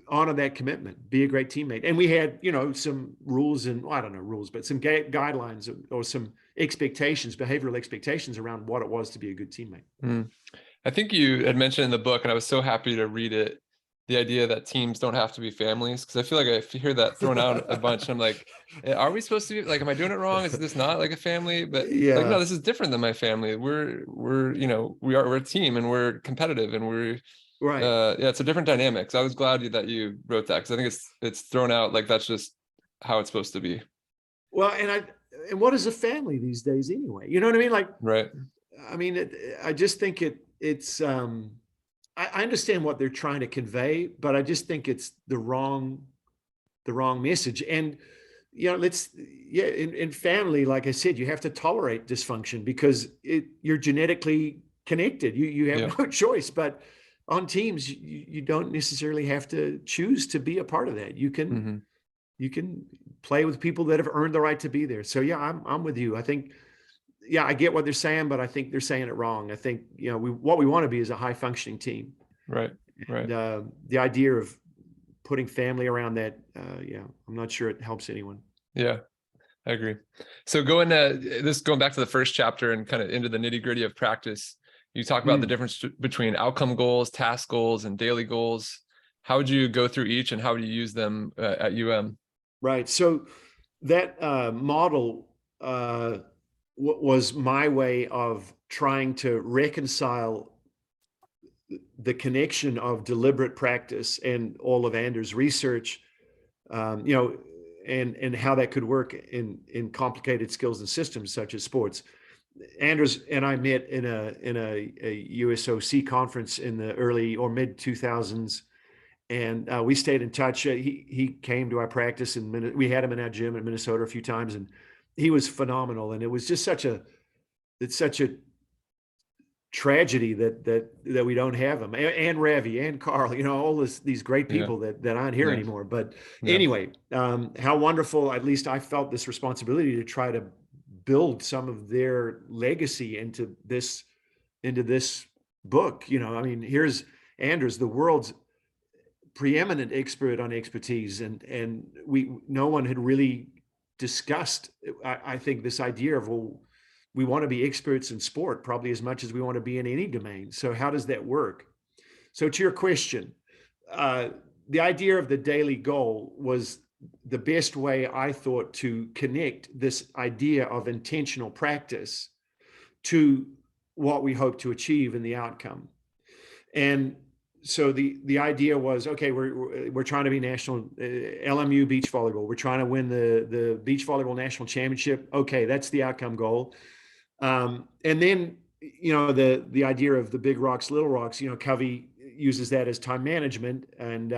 honor that commitment, be a great teammate. And we had, some rules and, well, I don't know rules, but some guidelines or some expectations, behavioral expectations around what it was to be a good teammate.
I think you had mentioned in the book, and I was so happy to read it, the idea that teams don't have to be families. Because I feel like I hear that thrown out a bunch. And I'm like, are we supposed to be like, am I doing it wrong? Is this not like a family? But like, no, this is different than my family. We're a team, and we're competitive, and we're
right.
Yeah, it's a different dynamic. So I was glad that you wrote that, because I think it's thrown out like that's just how it's supposed to be.
Well, and what is a family these days anyway? You know what I mean? Like,
right.
I mean, I just think it's I understand what they're trying to convey, but I just think it's the wrong message. And in family, like I said, you have to tolerate dysfunction because you're genetically connected. You have no choice. But on teams, you don't necessarily have to choose to be a part of that. You can you can play with people that have earned the right to be there. So yeah, I'm with you. I think, yeah, I get what they're saying, but I think they're saying it wrong. I think, what we want to be is a high functioning team.
Right. Right.
And, the idea of putting family around that, I'm not sure it helps anyone.
Yeah, I agree. So going back to the first chapter and kind of into the nitty gritty of practice, you talk about the difference between outcome goals, task goals, and daily goals. How would you go through each, and how would you use them at UM?
Right. So that model was my way of trying to reconcile the connection of deliberate practice and all of Anders' research, and how that could work in complicated skills and systems such as sports. Anders and I met in a USOC conference in the early or mid 2000s, and we stayed in touch. He came to our practice, and we had him in our gym in Minnesota a few times, and he was phenomenal. And it was just such a tragedy that we don't have him, and Ravi and Carl, all these great people that aren't here anymore. But anyway, how wonderful. At least I felt this responsibility to try to build some of their legacy into this book. I mean, here's Anders, the world's preeminent expert on expertise, and no one had really discussed, I think, this idea of, well, we want to be experts in sport probably as much as we want to be in any domain. So how does that work? So to your question, the idea of the daily goal was the best way, I thought, to connect this idea of intentional practice to what we hope to achieve in the outcome. And so the idea was, okay, we're trying to be national LMU beach volleyball. We're trying to win the beach volleyball national championship. Okay, that's the outcome goal. And then, the idea of the big rocks, little rocks, Covey uses that as time management. And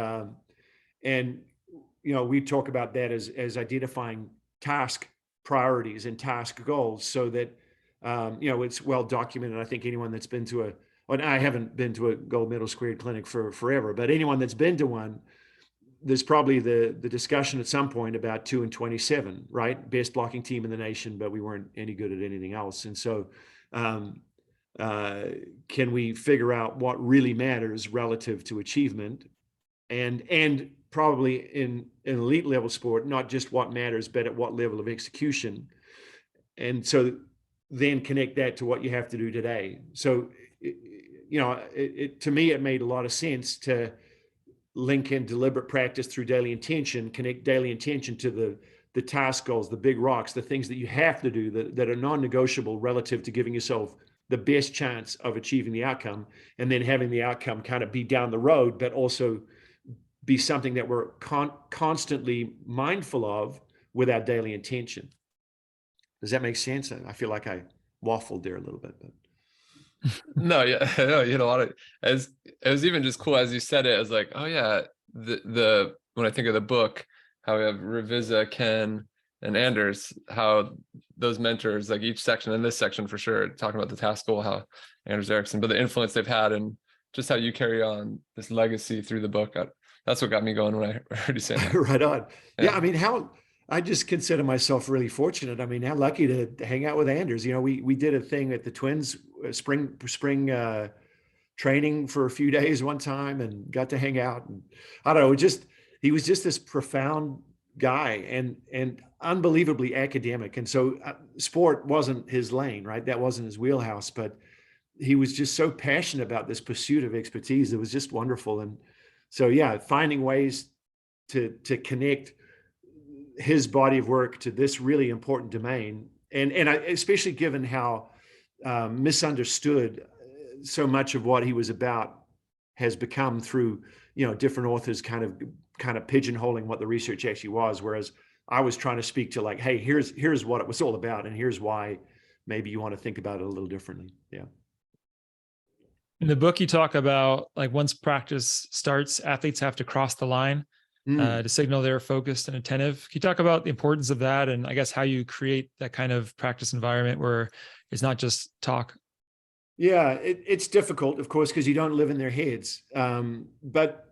we talk about that as identifying task priorities and task goals so that, it's well documented. I think anyone that's been to I haven't been to a gold medal squared clinic for forever, but anyone that's been to one, there's probably the discussion at some point about 2 and 27, right? Best blocking team in the nation, but we weren't any good at anything else. And so can we figure out what really matters relative to achievement, and probably in an elite level sport, not just what matters, but at what level of execution. And so then connect that to what you have to do today. So, to me, it made a lot of sense to link in deliberate practice through daily intention, connect daily intention to the task goals, the big rocks, the things that you have to do that are non-negotiable relative to giving yourself the best chance of achieving the outcome, and then having the outcome kind of be down the road, but also be something that we're constantly mindful of with our daily intention. Does that make sense? I feel like I waffled there a little bit, but.
No, yeah, no, you had a lot of, as it was even just cool as you said it, I was like, oh yeah, the when I think of the book, how we have Revisa, Ken, and Anders, how those mentors, like each section, in this section for sure, talking about the task goal, how Anders Ericsson, but the influence they've had and just how you carry on this legacy through the book. That's what got me going when I heard you say that.
Right on.
Yeah.
I mean, I just consider myself really fortunate. I mean, how lucky to hang out with Anders. You know, we did a thing at the Twins spring training for a few days one time and got to hang out. And I don't know, he was just this profound guy and unbelievably academic. And so sport wasn't his lane, right? That wasn't his wheelhouse, but he was just so passionate about this pursuit of expertise. It was just wonderful. And so, yeah, finding ways to connect his body of work to this really important domain. And especially given how misunderstood so much of what he was about has become through, different authors kind of pigeonholing what the research actually was. Whereas I was trying to speak to like, hey, here's what it was all about. And here's why maybe you want to think about it a little differently. Yeah.
In the book, you talk about like once practice starts, athletes have to cross the line to signal they're focused and attentive. Can you talk about the importance of that and I guess how you create that kind of practice environment where it's not just talk?
Yeah, it's difficult, of course, because you don't live in their heads. But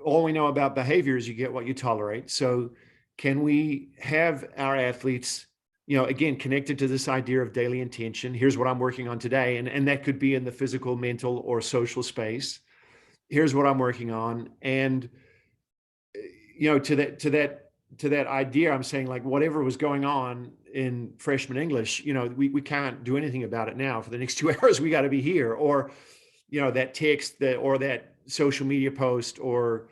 all we know about behavior is you get what you tolerate. So can we have our athletes, again, connected to this idea of daily intention? Here's what I'm working on today. And that could be in the physical, mental, or social space. Here's what I'm working on. And, to that idea, I'm saying like whatever was going on in freshman English, we can't do anything about it now. For the next 2 hours, we got to be here. Or, that text or that social media post, or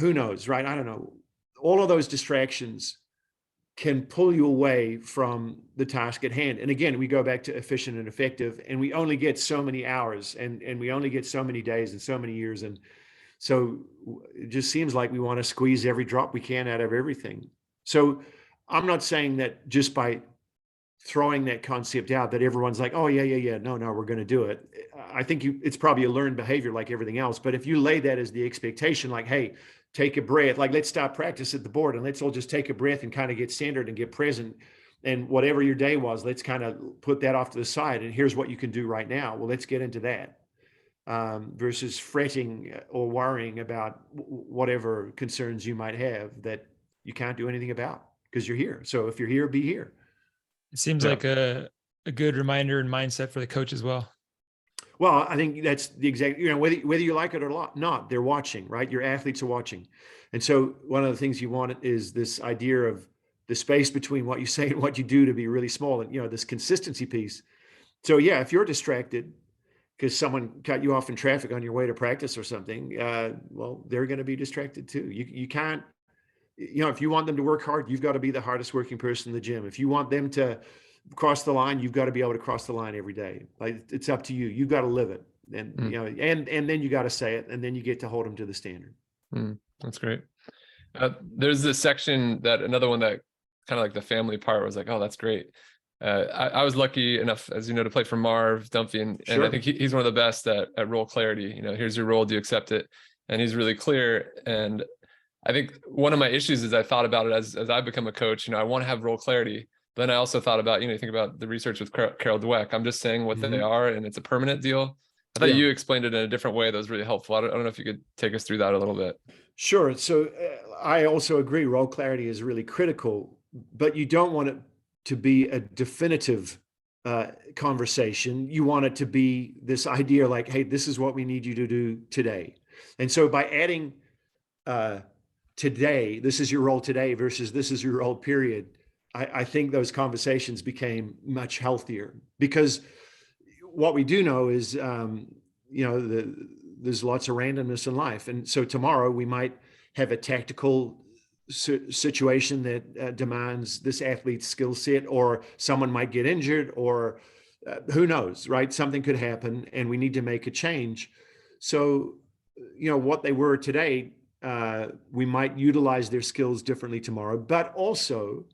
who knows, right? I don't know. All of those distractions can pull you away from the task at hand. And again, we go back to efficient and effective, and we only get so many hours and we only get so many days and so many years. And so it just seems like we want to squeeze every drop we can out of everything. So I'm not saying that just by throwing that concept out that everyone's like, oh yeah, no, we're going to do it. I think it's probably a learned behavior like everything else. But if you lay that as the expectation, like, hey, take a breath, like let's stop practice at the board and let's all just take a breath and kind of get centered and get present. And whatever your day was, let's kind of put that off to the side. And here's what you can do right now. Well, let's get into that. Versus fretting or worrying about whatever concerns you might have that you can't do anything about because you're here. So if you're here, be here.
It seems like a good reminder and mindset for the coach as well.
Well, I think that's the exact, whether you like it or not, they're watching, right? Your athletes are watching. And so one of the things you want is this idea of the space between what you say and what you do to be really small, and, this consistency piece. So yeah, if you're distracted because someone cut you off in traffic on your way to practice or something, well, they're going to be distracted too. You can't, if you want them to work hard, you've got to be the hardest working person in the gym. If you want them to cross the line, you've got to be able to cross the line every day. Like it's up to you. You've got to live it. And, and then you got to say it, and then you get to hold them to the standard.
That's great. There's this section another one that kind of like the family part was like, oh, that's great. I was lucky enough, as you know, to play for Marv Dunphy, and
Sure.
I think he's one of the best at role clarity. Here's your role, do you accept it? And he's really clear. And I think one of my issues is I thought about it as I've become a coach, I want to have role clarity. But then I also thought about, you think about the research with Carol Dweck. I'm just saying what they are, and it's a permanent deal. I thought you explained it in a different way that was really helpful. I don't know if you could take us through that a little bit.
Sure. So I also agree role clarity is really critical, but you don't want it to be a definitive conversation. You want it to be this idea like, hey, this is what we need you to do today. And so by adding today, this is your role today versus this is your role period, I think those conversations became much healthier, because what we do know is, there's lots of randomness in life. And so tomorrow we might have a tactical situation that demands this athlete's skill set, or someone might get injured, or who knows, right? Something could happen and we need to make a change. So, what they were today, we might utilize their skills differently tomorrow. But also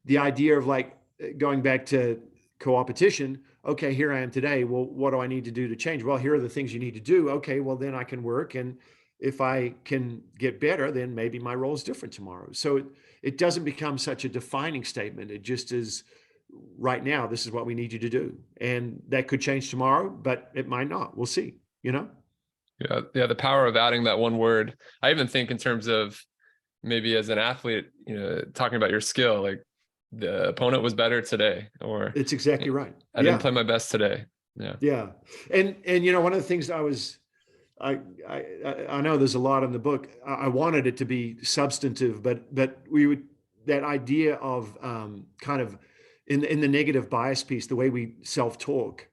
the idea of like going back to co-opetition. Okay, here I am today. Well, what do I need to do to change? Well, here are the things you need to do. Okay, well, then I can work. And if I can get better, then maybe my role is different tomorrow. So it doesn't become such a defining statement. It just is, right now, this is what we need you to do. And that could change tomorrow, but it might not. We'll see, you know?
Yeah. Yeah. The power of adding that one word. I even think in terms of maybe as an athlete, talking about your skill, like the opponent was better today, or
it's exactly right.
I didn't play my best today. Yeah.
Yeah. And one of the things I know there's a lot in the book. I wanted it to be substantive, but that idea of kind of in the negative bias piece, the way we self-talk,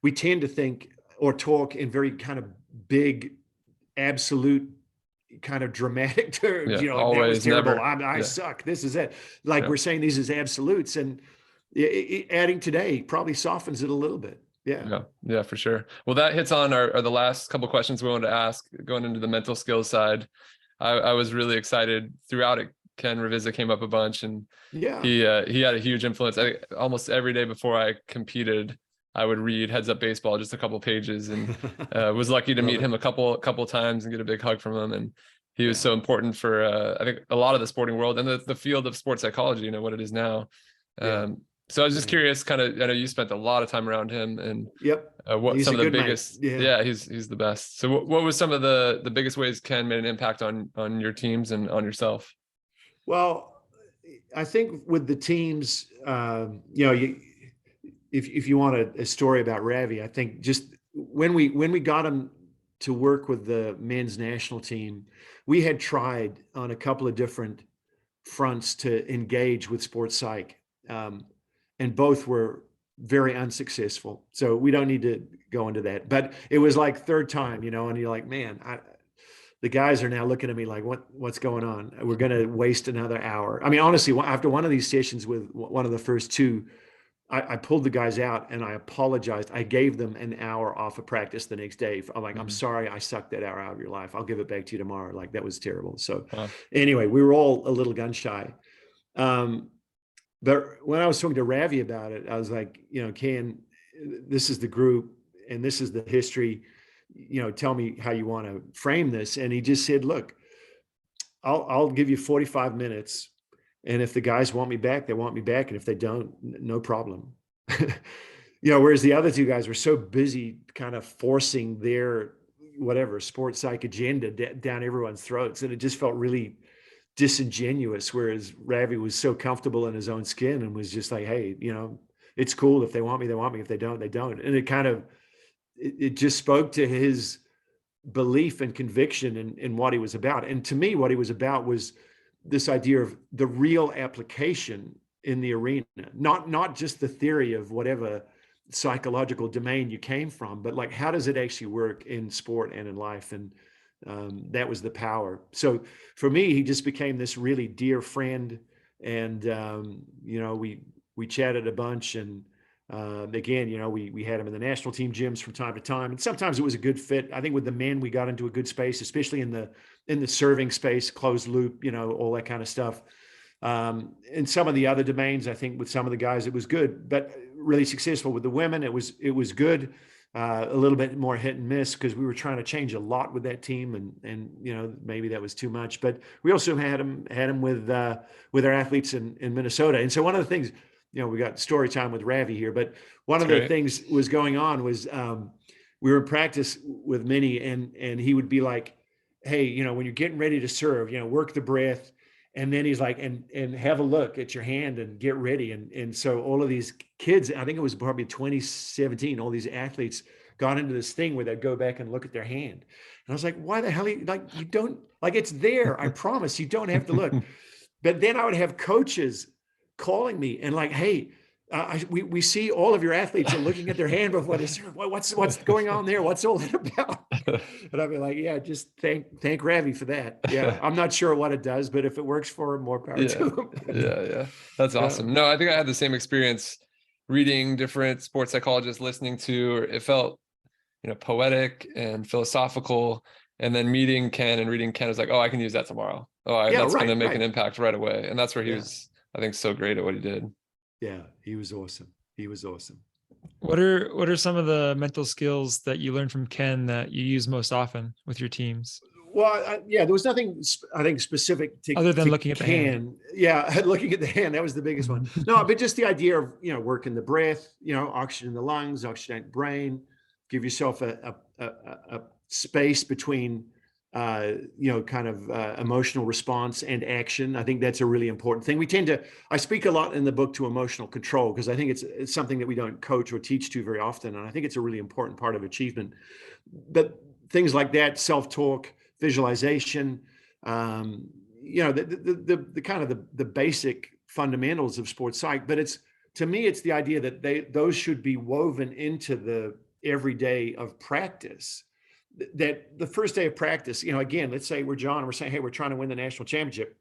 we tend to think or talk in very kind of big, absolute, kind of dramatic terms.
Always,
that was terrible.
never.
I suck. This is it. Like we're saying these as absolutes, and adding today probably softens it a little bit.
Yeah, for sure. Well, that hits on the last couple of questions we wanted to ask, going into the mental skills side. I was really excited throughout it. Ken Ravizza came up a bunch, and he had a huge influence. Almost every day before I competed, I would read Heads Up Baseball, just a couple pages, and was lucky to meet him a couple times and get a big hug from him. And he was so important for I think a lot of the sporting world and the field of sports psychology, what it is now. So I was just curious, kind of, I know you spent a lot of time around him, and what
he's
some of the biggest,
mate.
He's the best. So what was some of the biggest ways Ken made an impact on your teams and on yourself?
Well, I think with the teams, if you want a story about Ravi, I think just when we got him to work with the men's national team, we had tried on a couple of different fronts to engage with sports psych. And both were very unsuccessful. So we don't need to go into that. But it was like third time, and you're like, man, the guys are now looking at me like, what's going on? We're going to waste another hour. I mean, honestly, after one of these sessions with one of the first two, I pulled the guys out and I apologized. I gave them an hour off of practice the next day. I'm like, I'm sorry, I sucked that hour out of your life. I'll give it back to you tomorrow. Like, that was terrible. So anyway, we were all a little gun shy. But when I was talking to Ravi about it, I was like, Ken, this is the group and this is the history, tell me how you want to frame this. And he just said, look, I'll give you 45 minutes. And if the guys want me back, they want me back. And if they don't, no problem. Whereas the other two guys were so busy kind of forcing their sports psych agenda down everyone's throats. And it just felt really disingenuous, whereas Ravi was so comfortable in his own skin and was just like, hey, it's cool. If they want me, they want me. If they don't, they don't. And it just spoke to his belief and conviction in what he was about. And to me, what he was about was this idea of the real application in the arena, not just the theory of whatever psychological domain you came from, but like, how does it actually work in sport and in life? And that was the power. So for me, he just became this really dear friend. And, we chatted a bunch, and again, we had him in the national team gyms from time to time. And sometimes it was a good fit. I think with the men, we got into a good space, especially in the serving space, closed loop, all that kind of stuff. In some of the other domains, I think with some of the guys, it was good, but really successful with the women. It was good. A little bit more hit and miss because we were trying to change a lot with that team, and maybe that was too much. But we also had him with our athletes in Minnesota. And so one of the things, we got story time with Ravi here, but one of the things was going on was we were in practice with Minnie, and he would be like, hey, when you're getting ready to serve, work the breath. And then he's like, and have a look at your hand and get ready. And so all of these kids, I think it was probably 2017, all these athletes got into this thing where they'd go back and look at their hand. And I was like, why the hell, you don't, like, it's there. I promise you don't have to look. But then I would have coaches calling me and like, hey, we see all of your athletes are looking at their hand before they serve. What's going on there? What's all that about? And I'd be like, yeah, just thank Ravi for that. Yeah, I'm not sure what it does, but if it works for him, more power to him.
Yeah, that's awesome. No, I think I had the same experience reading different sports psychologists, listening to. It felt, poetic and philosophical, and then meeting Ken and reading Ken was like, oh, I can use that tomorrow. That's going to make an impact right away. And that's where he was, I think, so great at what he did.
Yeah, he was awesome. He was awesome.
What are some of the mental skills that you learned from Ken that you use most often with your teams?
Well, yeah, there was nothing I think specific to
other than
to
looking at the hand.
Yeah, looking at the hand, that was the biggest one. No, but just the idea of, working the breath, oxygen in the lungs, oxygen in the brain, give yourself a space between kind of emotional response and action. I think that's a really important thing. I speak a lot in the book to emotional control because I think it's something that we don't coach or teach to very often. And I think it's a really important part of achievement. But things like that, self-talk, visualization, the kind of the basic fundamentals of sports psych. But to me, it's the idea that those should be woven into the everyday of practice. That the first day of practice, again, let's say we're John and we're saying, hey, we're trying to win the national championship.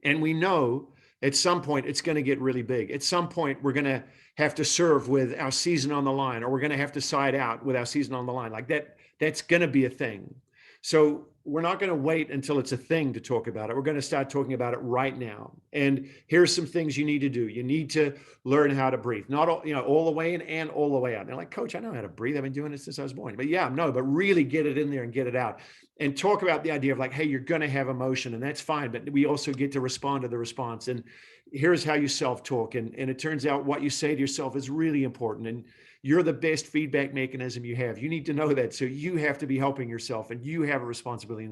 And we know at some point it's going to get really big. At some point, we're going to have to serve with our season on the line, or we're going to have to side out with our season on the line. Like that's going to be a thing. So we're not going to wait until it's a thing to talk about it. We're going to start talking about it right now. And here's some things you need to do. You need to learn how to breathe, not all the way in and all the way out. And they're like, Coach, I know how to breathe. I've been doing it since I was born. But but really get it in there and get it out. And talk about the idea of like, hey, you're going to have emotion and that's fine. But we also get to respond to the response. And here's how you self-talk. And it turns out what you say to yourself is really important. And you're the best feedback mechanism you have. You need to know that. So you have to be helping yourself and you have a responsibility.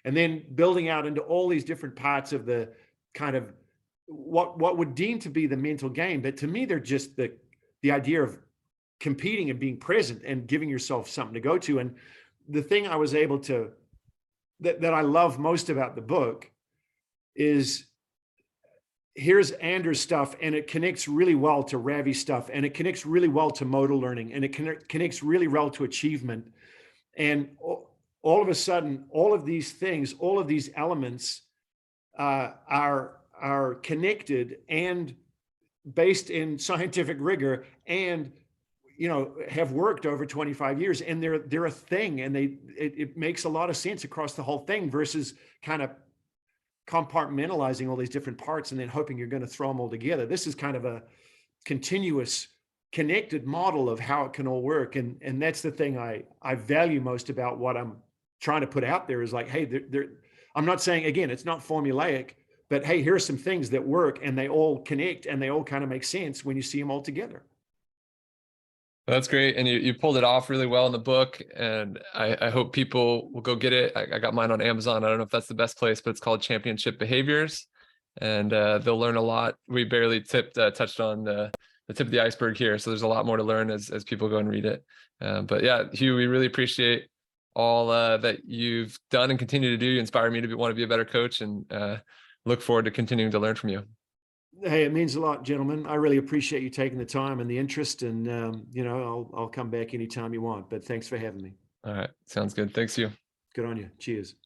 And then building out into all these different parts of the kind of what would deem to be the mental game. But to me, they're just the idea of competing and being present and giving yourself something to go to. And the thing I was able to, that I love most about the book is here's Anders' stuff, and it connects really well to Ravi's stuff, and it connects really well to motor learning, and it connects really well to achievement. And all of a sudden, all of these things, all of these elements are connected and based in scientific rigor, and have worked over 25 years, and they're a thing, and it makes a lot of sense across the whole thing versus kind of compartmentalizing all these different parts and then hoping you're going to throw them all together. This is kind of a continuous connected model of how it can all work. And that's the thing I value most about what I'm trying to put out there is like, hey, I'm not saying, again, it's not formulaic, but hey, here's some things that work and they all connect and they all kind of make sense when you see them all together.
That's great. And you pulled it off really well in the book. And I hope people will go get it. I got mine on Amazon. I don't know if that's the best place, but it's called Championship Behaviors. And they'll learn a lot. We barely touched on the tip of the iceberg here. So there's a lot more to learn as people go and read it. But yeah, Hugh, we really appreciate all that you've done and continue to do. You inspire me to want to be a better coach, and look forward to continuing to learn from you.
Hey, it means a lot, gentlemen. I really appreciate you taking the time and the interest, and I'll come back anytime you want, but thanks for having me.
All right. Sounds good. Thanks, you.
Good on you. Cheers.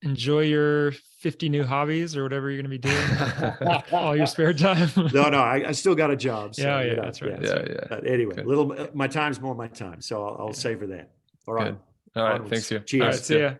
Enjoy your 50 new hobbies or whatever you're going to be doing all your spare time.
No, I still got a job. So,
that's right.
Yeah. But anyway, my time's more my time. So I'll savor that. All right.
Good. All right.
Onwards.
Thanks, you.
Cheers.
All right, see ya.